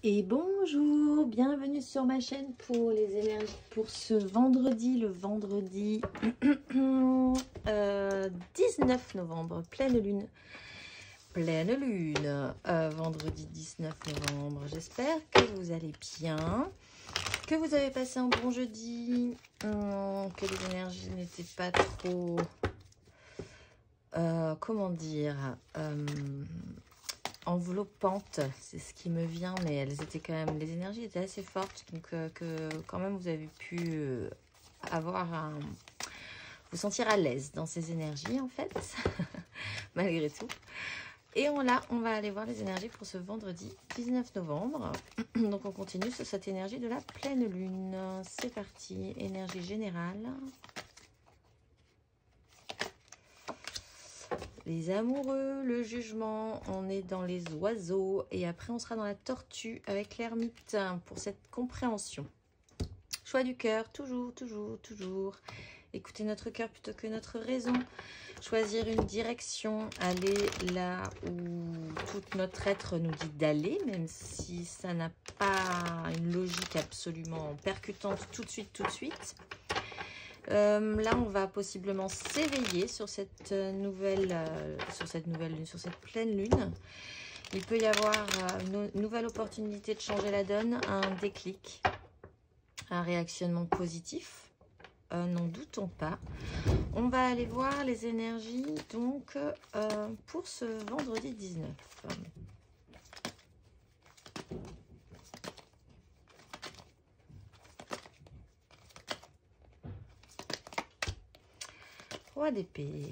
Et bonjour, bienvenue sur ma chaîne pour les énergies pour ce vendredi, le vendredi 19 novembre, pleine lune, vendredi 19 novembre. J'espère que vous allez bien, que vous avez passé un bon jeudi, que les énergies n'étaient pas trop, comment dire, enveloppantes, c'est ce qui me vient, mais elles étaient quand même, les énergies étaient assez fortes, donc que quand même vous avez pu vous sentir à l'aise dans ces énergies en fait, malgré tout. Et on va aller voir les énergies pour ce vendredi 19 novembre. Donc on continue sur cette énergie de la pleine lune. C'est parti, énergie générale. Les amoureux, le jugement, on est dans les oiseaux et après on sera dans la tortue avec l'ermite pour cette compréhension. Choix du cœur, toujours, toujours, toujours. Écoutez notre cœur plutôt que notre raison. Choisir une direction, aller là où tout notre être nous dit d'aller, même si ça n'a pas une logique absolument percutante tout de suite, Là, on va possiblement s'éveiller sur cette nouvelle lune, sur cette pleine lune. Il peut y avoir une nouvelle opportunité de changer la donne, un déclic, un réactionnement positif. N'en doutons pas. On va aller voir les énergies donc pour ce vendredi 19. Roi d'épée.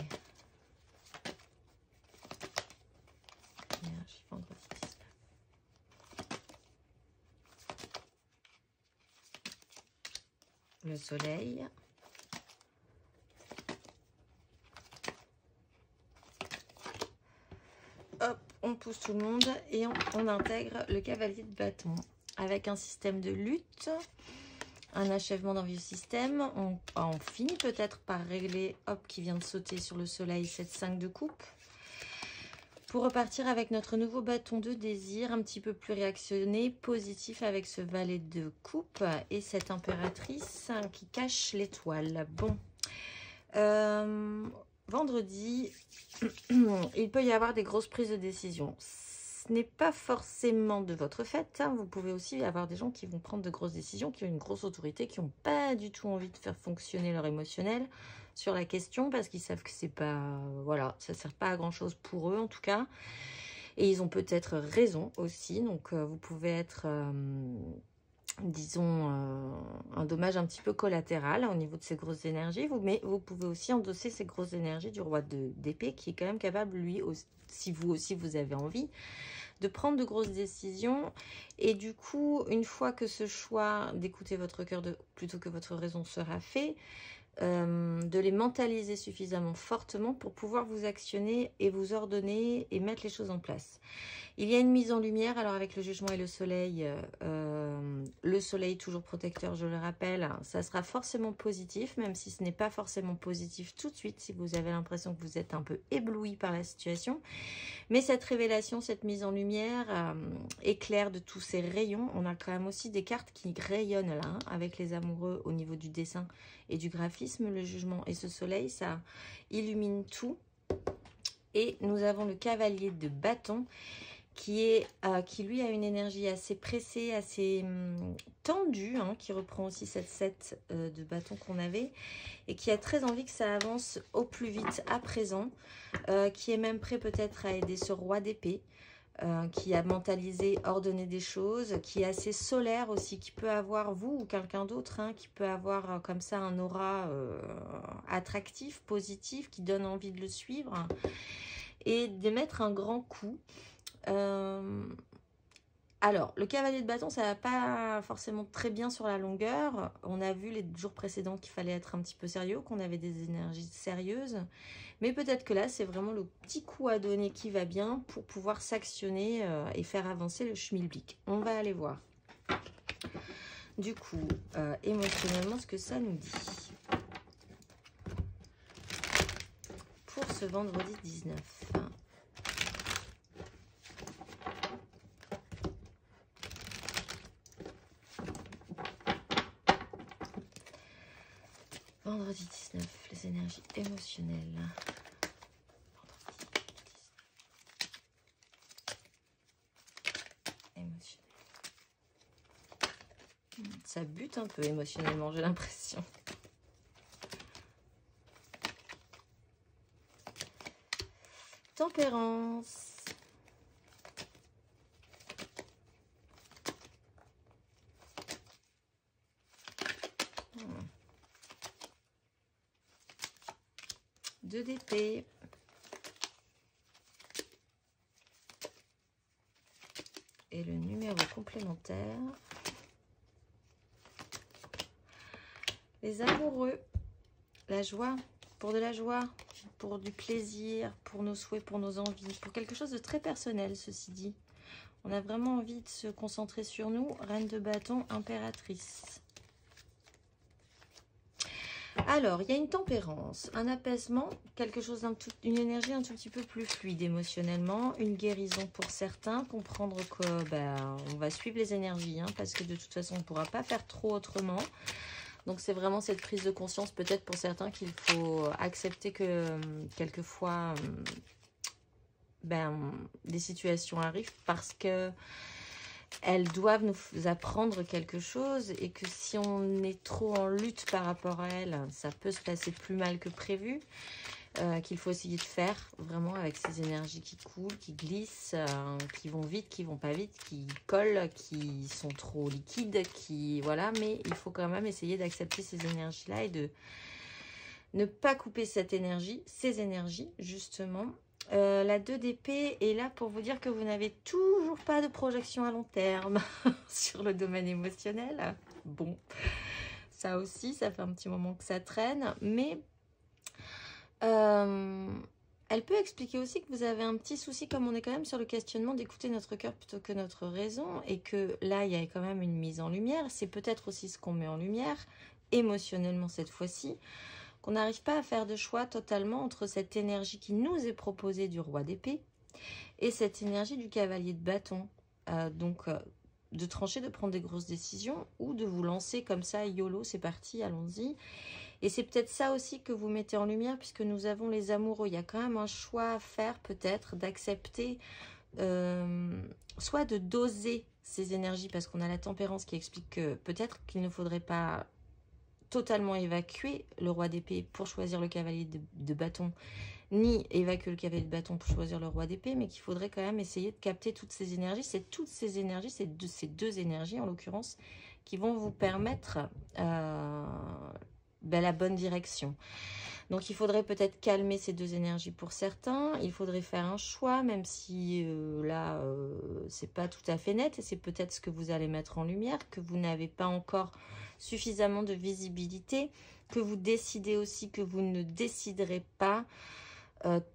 Énergie vendredi 19. Le soleil. Hop, on pousse tout le monde et on intègre le cavalier de bâton avec un système de lutte. Un achèvement d'un vieux système, on finit peut-être par régler, hop, qui vient de sauter sur le soleil, cette 5 de coupe. Pour repartir avec notre nouveau bâton de désir, un petit peu plus réactionné, positif avec ce valet de coupe et cette impératrice qui cache l'étoile. Bon, vendredi, il peut y avoir des grosses prises de décision. Ce n'est pas forcément de votre fait, hein. Vous pouvez aussi avoir des gens qui vont prendre de grosses décisions, qui ont une grosse autorité, qui n'ont pas du tout envie de faire fonctionner leur émotionnel sur la question parce qu'ils savent que c'est pas, voilà, ça ne sert pas à grand chose pour eux en tout cas. Et ils ont peut-être raison aussi, donc vous pouvez être, disons, un dommage un petit peu collatéral au niveau de ces grosses énergies, mais vous pouvez aussi endosser ces grosses énergies du roi d'épée qui est quand même capable, lui, si vous aussi vous avez envie, de prendre de grosses décisions. Et du coup, une fois que ce choix d'écouter votre cœur plutôt que votre raison sera fait, de les mentaliser suffisamment fortement pour pouvoir vous actionner et vous ordonner et mettre les choses en place. Il y a une mise en lumière, alors avec le jugement et le soleil toujours protecteur, je le rappelle, ça sera forcément positif, même si ce n'est pas forcément positif tout de suite, si vous avez l'impression que vous êtes un peu ébloui par la situation. Mais cette révélation, cette mise en lumière éclaire de tous ces rayons. On a quand même aussi des cartes qui rayonnent là, hein, avec les amoureux au niveau du dessin et du graphisme, le jugement et ce soleil, ça illumine tout. Et nous avons le cavalier de bâton qui lui a une énergie assez pressée, assez tendue, hein, qui reprend aussi cette 7 de bâton qu'on avait, et qui a très envie que ça avance au plus vite à présent, qui est même prêt peut-être à aider ce roi d'épée, qui a mentalisé, ordonné des choses, qui est assez solaire aussi, qui peut avoir, vous ou quelqu'un d'autre, hein, qui peut avoir comme ça un aura attractif, positif, qui donne envie de le suivre, et de mettre un grand coup. Alors, le cavalier de bâton, ça va pas forcément très bien sur la longueur. On a vu les jours précédents qu'il fallait être un petit peu sérieux, qu'on avait des énergies sérieuses. Mais peut-être que là, c'est vraiment le petit coup à donner qui va bien pour pouvoir s'actionner et faire avancer le schmilblick. On va aller voir. Du coup, émotionnellement, ce que ça nous dit. Pour ce vendredi 19. Vendredi 19, les énergies émotionnelles. Ça bute un peu émotionnellement, j'ai l'impression. Tempérance. Deux d'épée. Et le numéro complémentaire. Les amoureux, la joie, pour de la joie, pour du plaisir, pour nos souhaits, pour nos envies, pour quelque chose de très personnel, ceci dit. On a vraiment envie de se concentrer sur nous. Reine de bâton, impératrice. Alors, il y a une tempérance, un apaisement, quelque chose une énergie un tout petit peu plus fluide émotionnellement, une guérison pour certains, comprendre que on va suivre les énergies, hein, parce que de toute façon, on ne pourra pas faire trop autrement. Donc c'est vraiment cette prise de conscience peut-être pour certains qu'il faut accepter que quelquefois des situations arrivent parce que elles doivent nous apprendre quelque chose et que si on est trop en lutte par rapport à elles, ça peut se passer plus mal que prévu. Qu'il faut essayer de faire vraiment avec ces énergies qui coulent, qui glissent, qui vont vite, qui vont pas vite, qui collent, qui sont trop liquides, voilà. Mais il faut quand même essayer d'accepter ces énergies-là et de ne pas couper cette énergie, ces énergies justement. La 2 d'épée est là pour vous dire que vous n'avez toujours pas de projection à long terme sur le domaine émotionnel. Bon, ça aussi, ça fait un petit moment que ça traîne, mais elle peut expliquer aussi que vous avez un petit souci, comme on est quand même sur le questionnement, d'écouter notre cœur plutôt que notre raison, et que là, il y a quand même une mise en lumière. C'est peut-être aussi ce qu'on met en lumière, émotionnellement cette fois-ci, qu'on n'arrive pas à faire de choix totalement entre cette énergie qui nous est proposée du roi d'épée et cette énergie du cavalier de bâton. De trancher, de prendre des grosses décisions ou de vous lancer comme ça, YOLO, c'est parti, allons-y. Et c'est peut-être ça aussi que vous mettez en lumière puisque nous avons les amoureux. Il y a quand même un choix à faire peut-être d'accepter, soit de doser ces énergies parce qu'on a la tempérance qui explique que peut-être qu'il ne faudrait pas totalement évacuer le roi d'épée pour choisir le cavalier de bâton, ni évacuer le cavalier de bâton pour choisir le roi d'épée, mais qu'il faudrait quand même essayer de capter toutes ces énergies. C'est toutes ces énergies, ces deux énergies en l'occurrence, qui vont vous permettre la bonne direction. Donc il faudrait peut-être calmer ces deux énergies pour certains. Il faudrait faire un choix, même si là, c'est pas tout à fait net. Et c'est peut-être ce que vous allez mettre en lumière, que vous n'avez pas encore suffisamment de visibilité, que vous décidez aussi que vous ne déciderez pas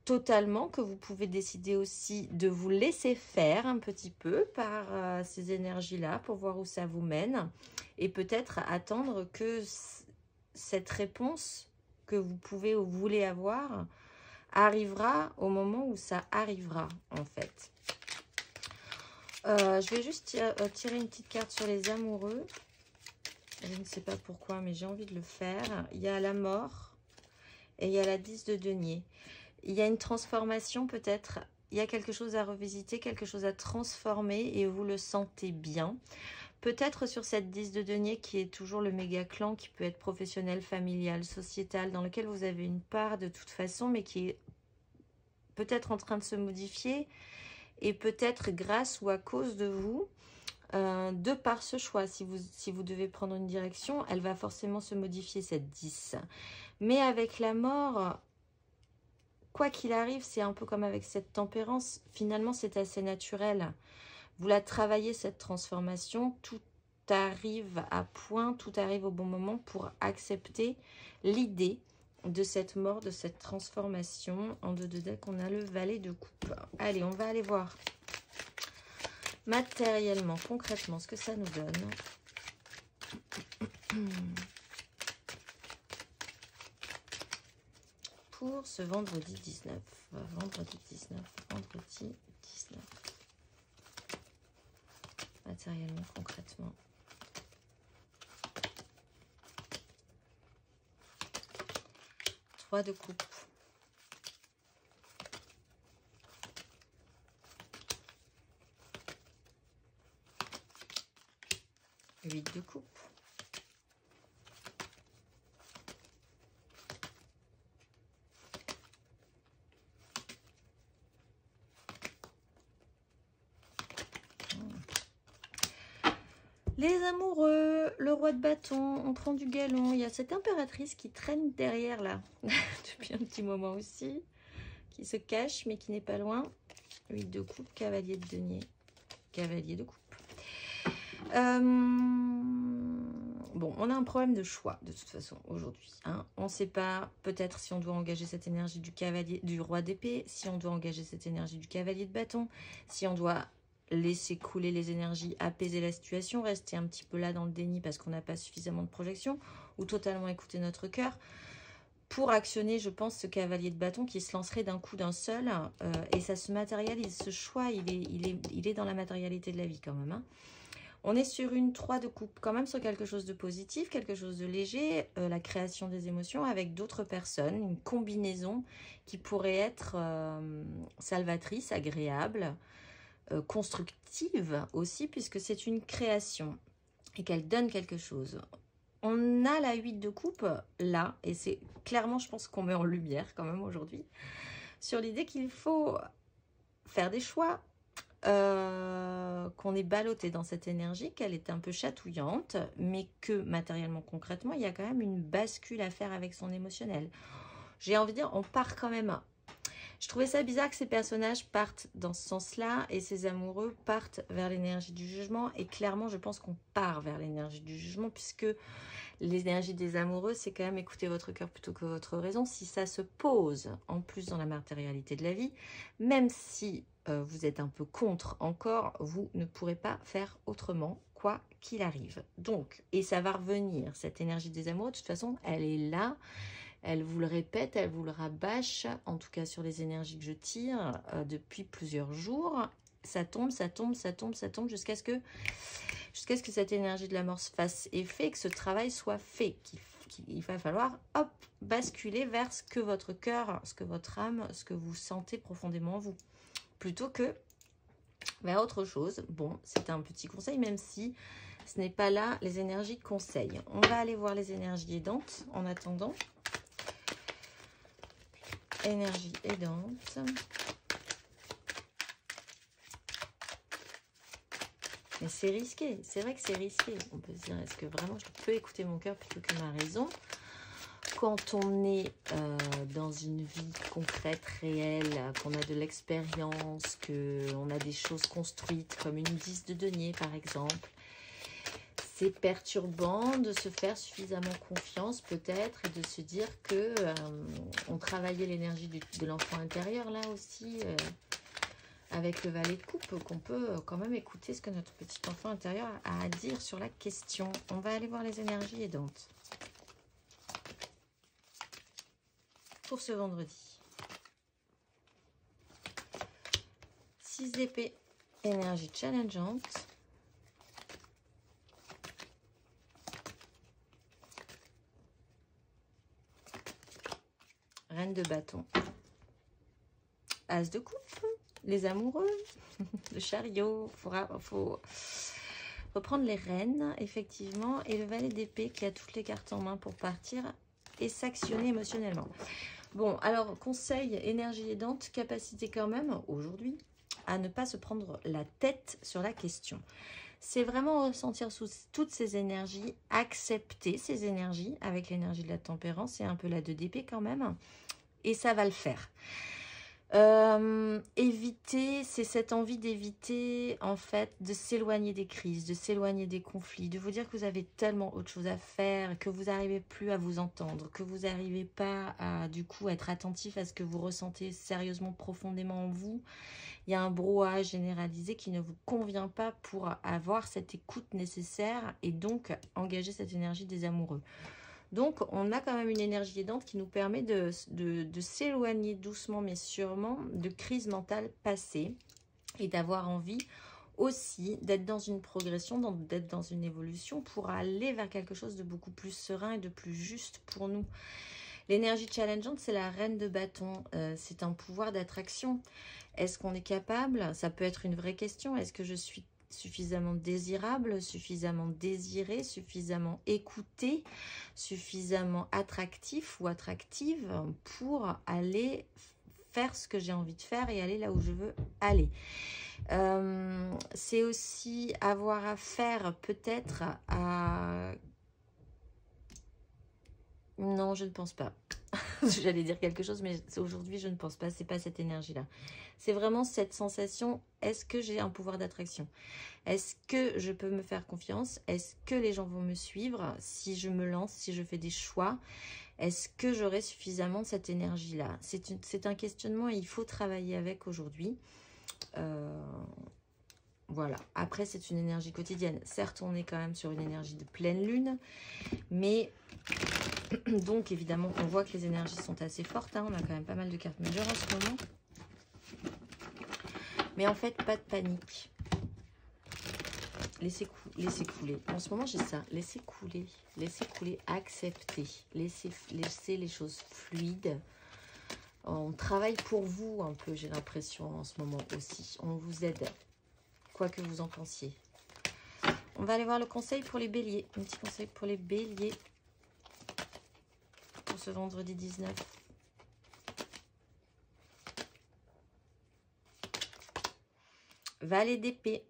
totalement, que vous pouvez décider aussi de vous laisser faire un petit peu par ces énergies-là pour voir où ça vous mène. Et peut-être attendre que cette réponse que vous pouvez ou voulez avoir arrivera au moment où ça arrivera en fait. Je vais juste tirer une petite carte sur les amoureux. Je ne sais pas pourquoi, mais j'ai envie de le faire. Il y a la mort et il y a la 10 de denier. Il y a une transformation peut-être. Il y a quelque chose à revisiter, quelque chose à transformer et vous le sentez bien. Peut-être sur cette 10 de denier qui est toujours le méga clan, qui peut être professionnel, familial, sociétal, dans lequel vous avez une part de toute façon, mais qui est peut-être en train de se modifier et peut-être grâce ou à cause de vous, de par ce choix. Si vous devez prendre une direction, elle va forcément se modifier cette 10. Mais avec la mort, quoi qu'il arrive, c'est un peu comme avec cette tempérance, finalement c'est assez naturel. Vous la travaillez, cette transformation, tout arrive à point, tout arrive au bon moment pour accepter l'idée de cette mort, de cette transformation. En 2 de deck, on a le valet de coupe. Allez, on va aller voir matériellement, concrètement, ce que ça nous donne. Pour ce vendredi 19. Vendredi 19. Vendredi 19. Matériellement, concrètement. 3 de coupe. 8 de coupe. Les amoureux, le roi de bâton, on prend du galon. Il y a cette impératrice qui traîne derrière là, depuis un petit moment aussi, qui se cache mais qui n'est pas loin. 8 de coupe, cavalier de denier, cavalier de coupe. Bon, on a un problème de choix de toute façon aujourd'hui. Hein. On ne sait pas peut-être si on doit engager cette énergie du cavalier, du roi d'épée, si on doit engager cette énergie du cavalier de bâton, si on doit laisser couler les énergies, apaiser la situation, rester un petit peu là dans le déni parce qu'on n'a pas suffisamment de projection, ou totalement écouter notre cœur pour actionner, je pense, ce cavalier de bâton qui se lancerait d'un coup d'un seul, et ça se matérialise. Ce choix, il est dans la matérialité de la vie quand même. Hein. On est sur une 3 de coupe, quand même sur quelque chose de positif, quelque chose de léger, la création des émotions avec d'autres personnes, une combinaison qui pourrait être salvatrice, agréable, constructive aussi, puisque c'est une création et qu'elle donne quelque chose. On a la 8 de coupe là, et c'est clairement, je pense qu'on met en lumière quand même aujourd'hui, sur l'idée qu'il faut faire des choix, qu'on est ballotté dans cette énergie, qu'elle est un peu chatouillante, mais que matériellement, concrètement, il y a quand même une bascule à faire avec son émotionnel. J'ai envie de dire, on part quand même. Je trouvais ça bizarre que ces personnages partent dans ce sens-là et ces amoureux partent vers l'énergie du jugement. Et clairement, je pense qu'on part vers l'énergie du jugement puisque l'énergie des amoureux, c'est quand même écouter votre cœur plutôt que votre raison. Si ça se pose en plus dans la matérialité de la vie, même si vous êtes un peu contre encore, vous ne pourrez pas faire autrement, quoi qu'il arrive. Donc, et ça va revenir, cette énergie des amoureux, de toute façon, elle est là. Elle vous le répète, elle vous le rabâche, en tout cas sur les énergies que je tire depuis plusieurs jours. Ça tombe, ça tombe, ça tombe, ça tombe jusqu'à ce que cette énergie de la mort se fasse effet, que ce travail soit fait. Il va falloir, hop, basculer vers ce que votre cœur, ce que votre âme, ce que vous sentez profondément en vous. Plutôt que vers autre chose. Bon, c'est un petit conseil, même si ce n'est pas là les énergies conseil. On va aller voir les énergies aidantes en attendant. Énergie aidante. Mais c'est risqué, c'est vrai que c'est risqué. On peut se dire, est-ce que vraiment je peux écouter mon cœur plutôt que ma raison? Quand on est dans une vie concrète, réelle, qu'on a de l'expérience, qu'on a des choses construites, comme une 10 de denier par exemple, c'est perturbant de se faire suffisamment confiance peut-être et de se dire que on travaillait l'énergie de l'enfant intérieur là aussi avec le valet de coupe, qu'on peut quand même écouter ce que notre petit enfant intérieur a à dire sur la question. On va aller voir les énergies aidantes pour ce vendredi. 6 d'épée, énergie challengeante. Reine de bâton. As de coupe, les amoureux, le chariot, faut reprendre les reines, effectivement, et le valet d'épée qui a toutes les cartes en main pour partir et s'actionner émotionnellement. Bon, alors, conseil, énergie aidante, capacité quand même, aujourd'hui, à ne pas se prendre la tête sur la question. C'est vraiment ressentir sous toutes ces énergies, accepter ces énergies avec l'énergie de la tempérance et un peu la 2 d'épée quand même, et ça va le faire. Éviter, c'est cette envie d'éviter en fait de s'éloigner des crises, de s'éloigner des conflits, de vous dire que vous avez tellement autre chose à faire, que vous n'arrivez plus à vous entendre, que vous n'arrivez pas à du coup être attentif à ce que vous ressentez sérieusement profondément en vous. Il y a un brouhaha généralisé qui ne vous convient pas pour avoir cette écoute nécessaire et donc engager cette énergie des amoureux. Donc, on a quand même une énergie aidante qui nous permet de s'éloigner doucement mais sûrement de crises mentales passées et d'avoir envie aussi d'être dans une progression, d'être dans une évolution pour aller vers quelque chose de beaucoup plus serein et de plus juste pour nous. L'énergie challengeante, c'est la reine de bâton. C'est un pouvoir d'attraction. Est-ce qu'on est capable? Ça peut être une vraie question. Est-ce que je suis suffisamment désirable, suffisamment désiré, suffisamment écouté, suffisamment attractif ou attractive pour aller faire ce que j'ai envie de faire et aller là où je veux aller. C'est aussi avoir affaire peut-être à... Non, je ne pense pas. J'allais dire quelque chose, mais aujourd'hui, je ne pense pas. C'est pas cette énergie-là. C'est vraiment cette sensation, est-ce que j'ai un pouvoir d'attraction? Est-ce que je peux me faire confiance? Est-ce que les gens vont me suivre si je me lance, si je fais des choix? Est-ce que j'aurai suffisamment de cette énergie-là? C'est un questionnement et il faut travailler avec aujourd'hui. Voilà. Après, c'est une énergie quotidienne. Certes, on est quand même sur une énergie de pleine lune, mais... Donc, évidemment, on voit que les énergies sont assez fortes. Hein. On a quand même pas mal de cartes majeures en ce moment. Mais en fait, pas de panique. Laissez couler. En ce moment, j'ai ça. Laissez couler. Laissez couler. Accepter. Laissez les choses fluides. On travaille pour vous un peu, j'ai l'impression, en ce moment aussi. On vous aide. Quoi que vous en pensiez. On va aller voir le conseil pour les béliers. Un petit conseil pour les béliers. Ce vendredi 19. Valet d'épée.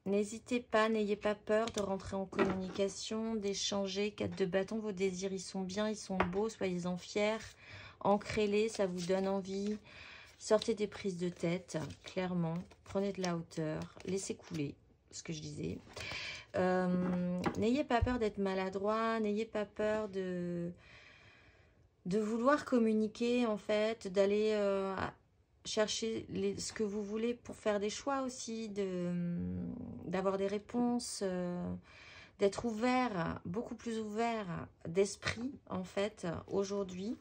N'hésitez pas, n'ayez pas peur de rentrer en communication, d'échanger. 4 de bâton, vos désirs, ils sont bien, ils sont beaux, soyez-en fiers. Ancrez-les, ça vous donne envie. Sortez des prises de tête, clairement. Prenez de la hauteur, laissez couler, ce que je disais. N'ayez pas peur d'être maladroit, n'ayez pas peur de vouloir communiquer, en fait, d'aller chercher ce que vous voulez pour faire des choix aussi, d'avoir des réponses, d'être ouvert, beaucoup plus ouvert d'esprit, en fait, aujourd'hui.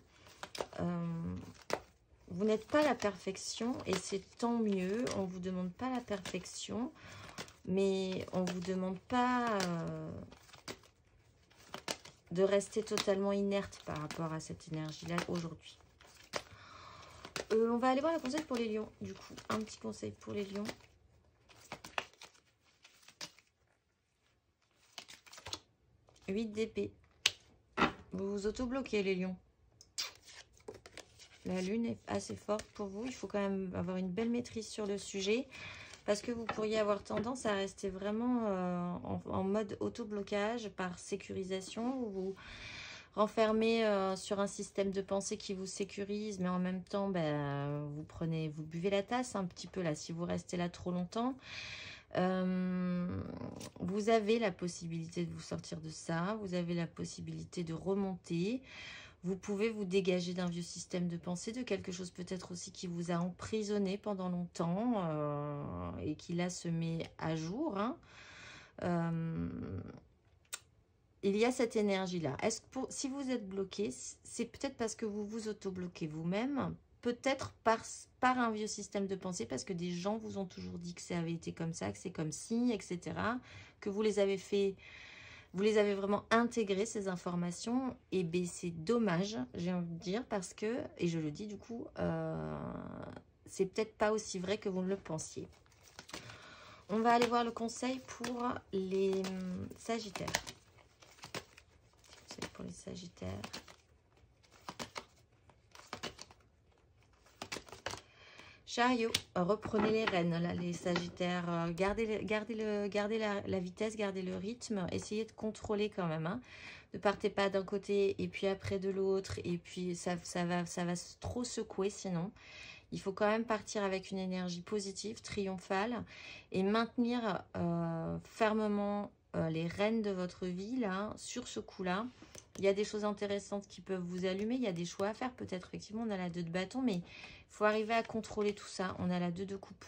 Vous n'êtes pas la perfection et c'est tant mieux. On ne vous demande pas la perfection, mais on ne vous demande pas... de rester totalement inerte par rapport à cette énergie-là aujourd'hui. On va aller voir le conseil pour les lions, du coup. Un petit conseil pour les lions. Huit d'épée. Vous vous auto-bloquez, les lions. La lune est assez forte pour vous. Il faut quand même avoir une belle maîtrise sur le sujet. Parce que vous pourriez avoir tendance à rester vraiment en mode auto-blocage par sécurisation. Ou vous renfermez sur un système de pensée qui vous sécurise. Mais en même temps, ben, vous buvez la tasse un petit peu là. Si vous restez là trop longtemps, vous avez la possibilité de vous sortir de ça. Vous avez la possibilité de remonter. Vous pouvez vous dégager d'un vieux système de pensée, de quelque chose peut-être aussi qui vous a emprisonné pendant longtemps et qui là se met à jour. Hein. Il y a cette énergie-là. Si vous êtes bloqué, c'est peut-être parce que vous vous auto-bloquez vous-même, peut-être par un vieux système de pensée, parce que des gens vous ont toujours dit que ça avait été comme ça, que c'est comme si, etc., que vous les avez fait... Vous les avez vraiment intégrées, ces informations, et bien c'est dommage, j'ai envie de dire, parce que, et je le dis du coup, c'est peut-être pas aussi vrai que vous ne le pensiez. On va aller voir le conseil pour les Sagittaires. Conseil pour les Sagittaires. Chariot, reprenez les rênes, là, les Sagittaires. Gardez la vitesse, gardez le rythme. Essayez de contrôler quand même. Hein. Ne partez pas d'un côté et puis après de l'autre. Et puis ça va trop secouer sinon. Il faut quand même partir avec une énergie positive, triomphale. Et maintenir fermement les rênes de votre vie là, sur ce coup-là. Il y a des choses intéressantes qui peuvent vous allumer. Il y a des choix à faire. Peut-être, effectivement, on a la 2 de bâton. Mais il faut arriver à contrôler tout ça. On a la 2 de coupe.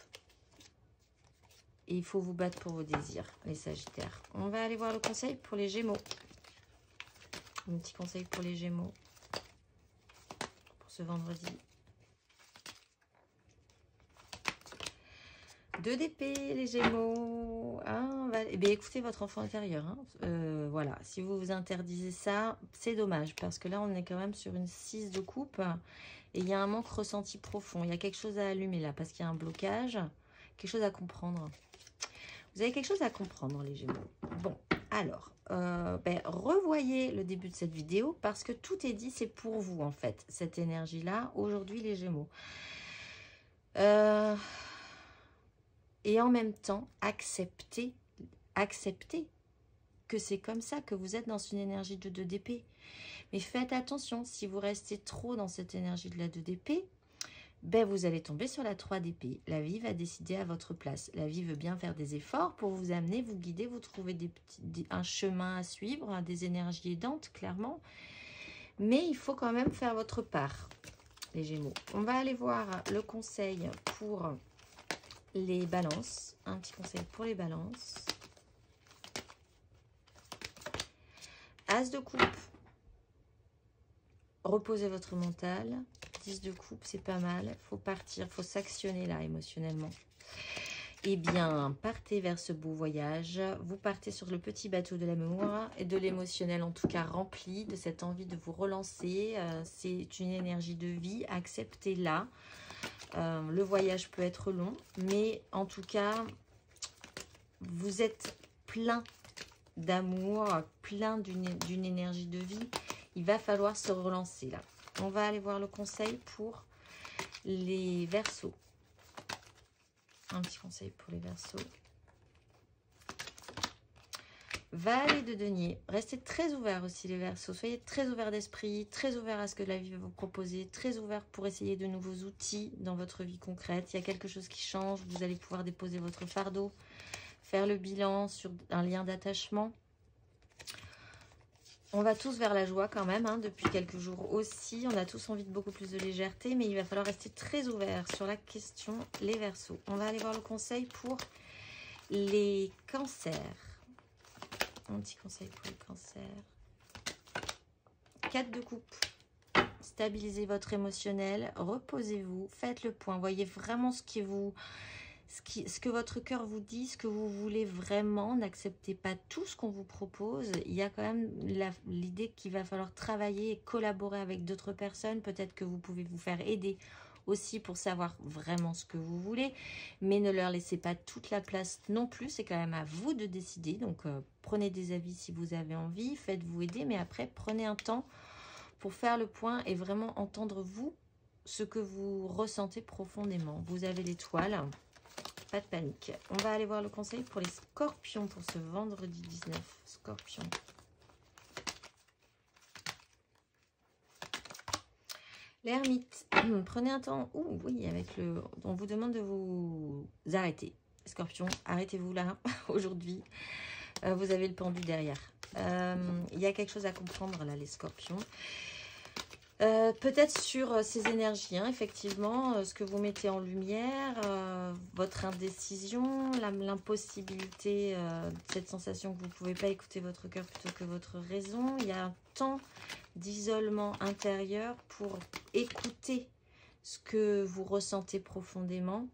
Et il faut vous battre pour vos désirs, les Sagittaires. On va aller voir le conseil pour les Gémeaux. Un petit conseil pour les Gémeaux. Pour ce vendredi. 2 d'épée, les Gémeaux. Ah, va... Eh bien, écoutez votre enfant intérieur. Hein. Voilà, si vous vous interdisez ça, c'est dommage. Parce que là, on est quand même sur une 6 de coupe. Et il y a un manque ressenti profond. Il y a quelque chose à allumer là, parce qu'il y a un blocage. Quelque chose à comprendre. Vous avez quelque chose à comprendre, les Gémeaux. Bon, alors, revoyez le début de cette vidéo, parce que tout est dit, c'est pour vous, en fait, cette énergie-là, aujourd'hui, les Gémeaux. Et en même temps, acceptez que c'est comme ça, que vous êtes dans une énergie de 2 d'épée. Mais faites attention, si vous restez trop dans cette énergie de la 2 d'épée, ben vous allez tomber sur la 3 d'épée. La vie va décider à votre place. La vie veut bien faire des efforts pour vous amener, vous guider, vous trouver un chemin à suivre, hein, des énergies aidantes, clairement. Mais il faut quand même faire votre part, les Gémeaux. On va aller voir le conseil pour les balances. Un petit conseil pour les balances. As de coupe. Reposez votre mental. 10 de coupe, c'est pas mal. Il faut partir, il faut s'actionner là émotionnellement. Eh bien, partez vers ce beau voyage. Vous partez sur le petit bateau de l'amour et de l'émotionnel, en tout cas rempli de cette envie de vous relancer. C'est une énergie de vie, acceptez-la. Le voyage peut être long, mais en tout cas, vous êtes plein d'amour, plein d'une énergie de vie. Il va falloir se relancer là. On va aller voir le conseil pour les Verseaux. Un petit conseil pour les Verseaux. Valet de denier. Restez très ouverts aussi les Verseaux. Soyez très ouverts d'esprit, très ouverts à ce que la vie va vous proposer, très ouverts pour essayer de nouveaux outils dans votre vie concrète. Il y a quelque chose qui change. Vous allez pouvoir déposer votre fardeau, faire le bilan sur un lien d'attachement. On va tous vers la joie quand même, hein, depuis quelques jours aussi. On a tous envie de beaucoup plus de légèreté, mais il va falloir rester très ouvert sur la question, les Verseaux. On va aller voir le conseil pour les cancers. Un petit conseil pour les cancers. 4 de coupe. Stabilisez votre émotionnel, reposez-vous, faites le point. Voyez vraiment ce que votre cœur vous dit, ce que vous voulez vraiment. N'acceptez pas tout ce qu'on vous propose. Il y a quand même l'idée qu'il va falloir travailler et collaborer avec d'autres personnes. Peut-être que vous pouvez vous faire aider aussi pour savoir vraiment ce que vous voulez. Mais ne leur laissez pas toute la place non plus. C'est quand même à vous de décider. Donc, prenez des avis si vous avez envie. Faites-vous aider. Mais après, prenez un temps pour faire le point et vraiment entendre vous ce que vous ressentez profondément. Vous avez l'étoile. Pas de panique. On va aller voir le conseil pour les scorpions pour ce vendredi 19. Scorpion. L'ermite. Prenez un temps. Ouh, oui, avec le... On vous demande de vous arrêter. Scorpion, arrêtez-vous là, aujourd'hui. Vous avez le pendu derrière. Il y a quelque chose à comprendre là, les scorpions. Peut-être sur ces énergies, hein, effectivement, ce que vous mettez en lumière, votre indécision, l'impossibilité, cette sensation que vous ne pouvez pas écouter votre cœur plutôt que votre raison. Il y a un temps d'isolement intérieur pour écouter ce que vous ressentez profondément.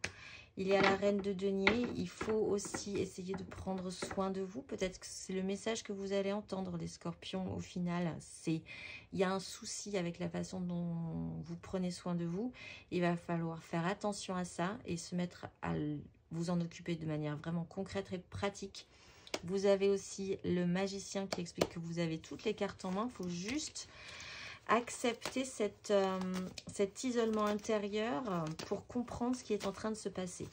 Il y a la reine de denier. Il faut aussi essayer de prendre soin de vous. Peut-être que c'est le message que vous allez entendre, les scorpions, au final. Il y a un souci avec la façon dont vous prenez soin de vous. Il va falloir faire attention à ça et se mettre à vous en occuper de manière vraiment concrète et pratique. Vous avez aussi le magicien qui explique que vous avez toutes les cartes en main. Il faut juste accepter cet isolement intérieur pour comprendre ce qui est en train de se passer.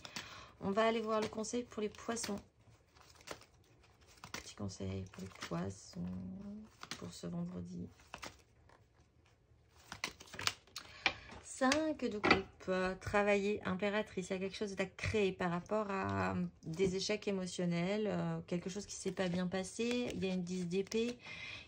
On va aller voir le conseil pour les poissons. Petit conseil pour les poissons pour ce vendredi. 5 de coupe. Travailler, impératrice. Il y a quelque chose à créer par rapport à des échecs émotionnels, quelque chose qui ne s'est pas bien passé. Il y a une 10 d'épée.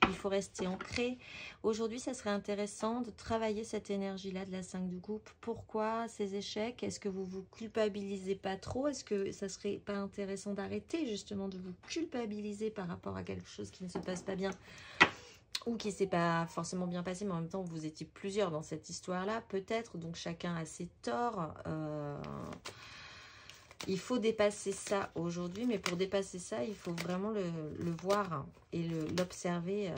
Il faut rester ancré. Aujourd'hui, ça serait intéressant de travailler cette énergie-là de la 5 de coupe. Pourquoi ces échecs? Est-ce que vous vous culpabilisez pas trop? Est-ce que ça serait pas intéressant d'arrêter justement de vous culpabiliser par rapport à quelque chose qui ne se passe pas bien? Ou qui ne s'est pas forcément bien passé, mais en même temps, vous étiez plusieurs dans cette histoire-là, peut-être. Donc, chacun a ses torts. Il faut dépasser ça aujourd'hui, mais pour dépasser ça, il faut vraiment le voir et l'observer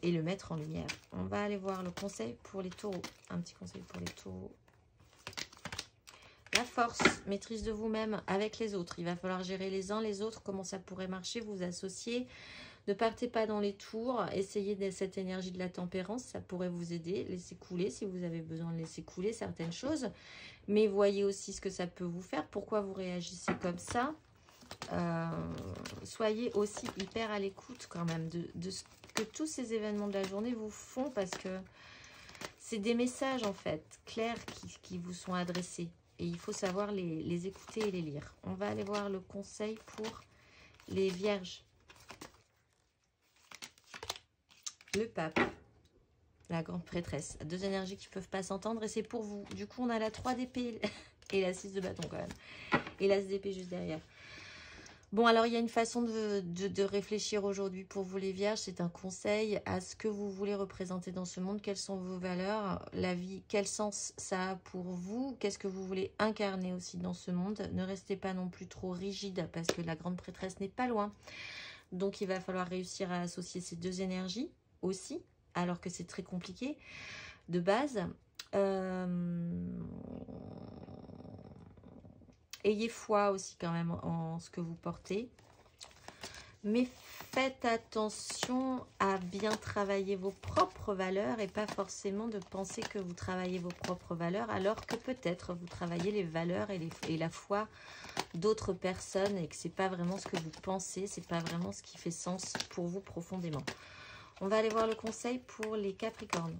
et le mettre en lumière. On va aller voir le conseil pour les taureaux. Un petit conseil pour les taureaux. La force, maîtrise de vous-même avec les autres. Il va falloir gérer les uns les autres, comment ça pourrait marcher, vous associer. Ne partez pas dans les tours, essayez de cette énergie de la tempérance, ça pourrait vous aider. Laissez couler si vous avez besoin de laisser couler certaines choses. Mais voyez aussi ce que ça peut vous faire, pourquoi vous réagissez comme ça. Soyez aussi hyper à l'écoute quand même de ce que tous ces événements de la journée vous font, parce que c'est des messages en fait clairs qui vous sont adressés. Et il faut savoir les écouter et les lire. On va aller voir le conseil pour les vierges. Le pape, la grande prêtresse. Deux énergies qui ne peuvent pas s'entendre et c'est pour vous. Du coup, on a la 3 d'épée et la 6 de bâton quand même. Et l'as d'épée juste derrière. Bon, alors il y a une façon de réfléchir aujourd'hui pour vous les vierges. C'est un conseil à ce que vous voulez représenter dans ce monde. Quelles sont vos valeurs, la vie, quel sens ça a pour vous. Qu'est-ce que vous voulez incarner aussi dans ce monde. Ne restez pas non plus trop rigide parce que la grande prêtresse n'est pas loin. Donc il va falloir réussir à associer ces deux énergies aussi, alors que c'est très compliqué de base. Ayez foi aussi quand même en ce que vous portez. Mais faites attention à bien travailler vos propres valeurs et pas forcément de penser que vous travaillez vos propres valeurs alors que peut-être vous travaillez les valeurs et la foi d'autres personnes et que c'est pas vraiment ce que vous pensez, c'est pas vraiment ce qui fait sens pour vous profondément. On va aller voir le conseil pour les Capricornes.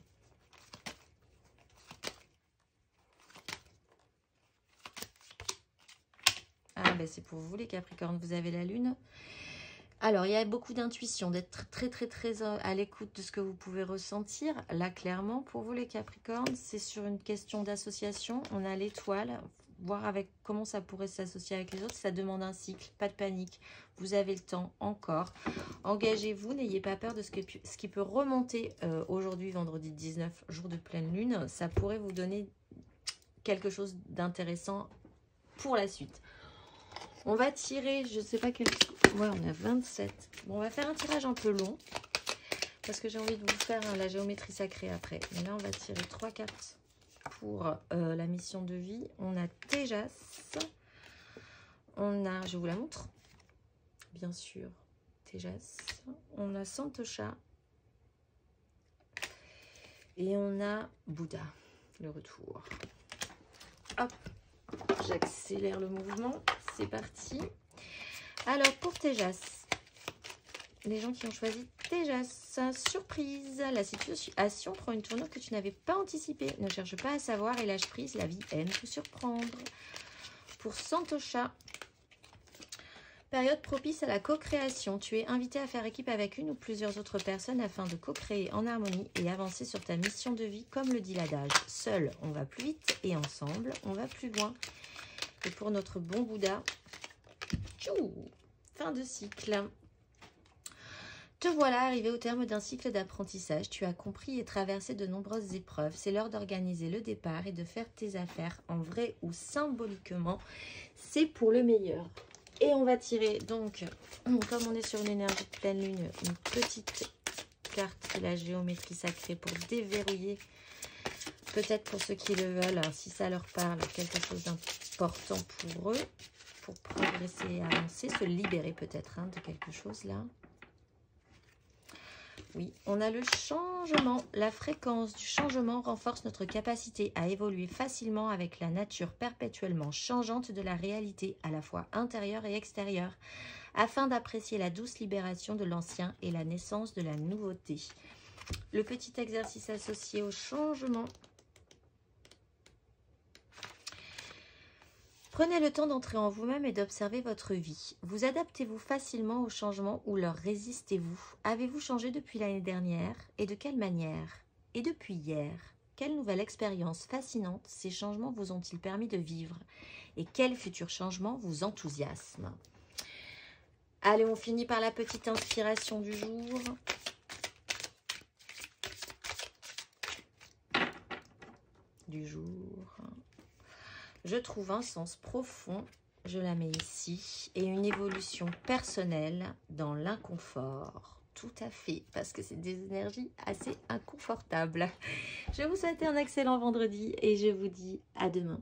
Ah ben c'est pour vous les Capricornes, vous avez la lune. Alors il y a beaucoup d'intuition, d'être très à l'écoute de ce que vous pouvez ressentir. Là clairement pour vous les Capricornes, c'est sur une question d'association. On a l'étoile, voir avec comment ça pourrait s'associer avec les autres. Ça demande un cycle, pas de panique. Vous avez le temps encore. Engagez-vous, n'ayez pas peur de ce qui peut remonter aujourd'hui, vendredi 19, jour de pleine lune. Ça pourrait vous donner quelque chose d'intéressant pour la suite. On va tirer, je ne sais pas quel... Ouais, on a 27. Bon, on va faire un tirage un peu long. Parce que j'ai envie de vous faire la géométrie sacrée après. Mais là, on va tirer 3 cartes pour la mission de vie. On a Téjas. On a, je vous la montre. Bien sûr, Téjas. On a Santosha. Et on a Bouddha, le retour. Hop, j'accélère le mouvement. C'est parti. Alors, pour Téjas, les gens qui ont choisi Téjas, surprise, la situation prend une tournure que tu n'avais pas anticipée. Ne cherche pas à savoir et lâche prise, la vie aime te surprendre. Pour Santosha, période propice à la co-création. Tu es invité à faire équipe avec une ou plusieurs autres personnes afin de co-créer en harmonie et avancer sur ta mission de vie, comme le dit l'adage. Seul, on va plus vite et ensemble, on va plus loin. Et pour notre bon Bouddha, tchou, fin de cycle. Te voilà arrivé au terme d'un cycle d'apprentissage. Tu as compris et traversé de nombreuses épreuves. C'est l'heure d'organiser le départ et de faire tes affaires en vrai ou symboliquement. C'est pour le meilleur. Et on va tirer donc, comme on est sur une énergie de pleine lune, une petite carte de la géométrie sacrée pour déverrouiller. Peut-être pour ceux qui le veulent, hein, si ça leur parle, quelque chose d'important pour eux, pour progresser et avancer, se libérer peut-être de quelque chose là. Oui, on a le changement. La fréquence du changement renforce notre capacité à évoluer facilement avec la nature perpétuellement changeante de la réalité, à la fois intérieure et extérieure, afin d'apprécier la douce libération de l'ancien et la naissance de la nouveauté. Le petit exercice associé au changement. Prenez le temps d'entrer en vous-même et d'observer votre vie. Vous adaptez-vous facilement aux changements ou leur résistez-vous? Avez-vous changé depuis l'année dernière? Et de quelle manière? Et depuis hier? Quelle nouvelle expérience fascinante ces changements vous ont-ils permis de vivre? Et quels futurs changements vous enthousiasment? Allez, on finit par la petite inspiration du jour. Je trouve un sens profond je la mets ici. Et une évolution personnelle dans l'inconfort. Tout à fait, parce que c'est des énergies assez inconfortables. Je vous souhaite un excellent vendredi et je vous dis à demain.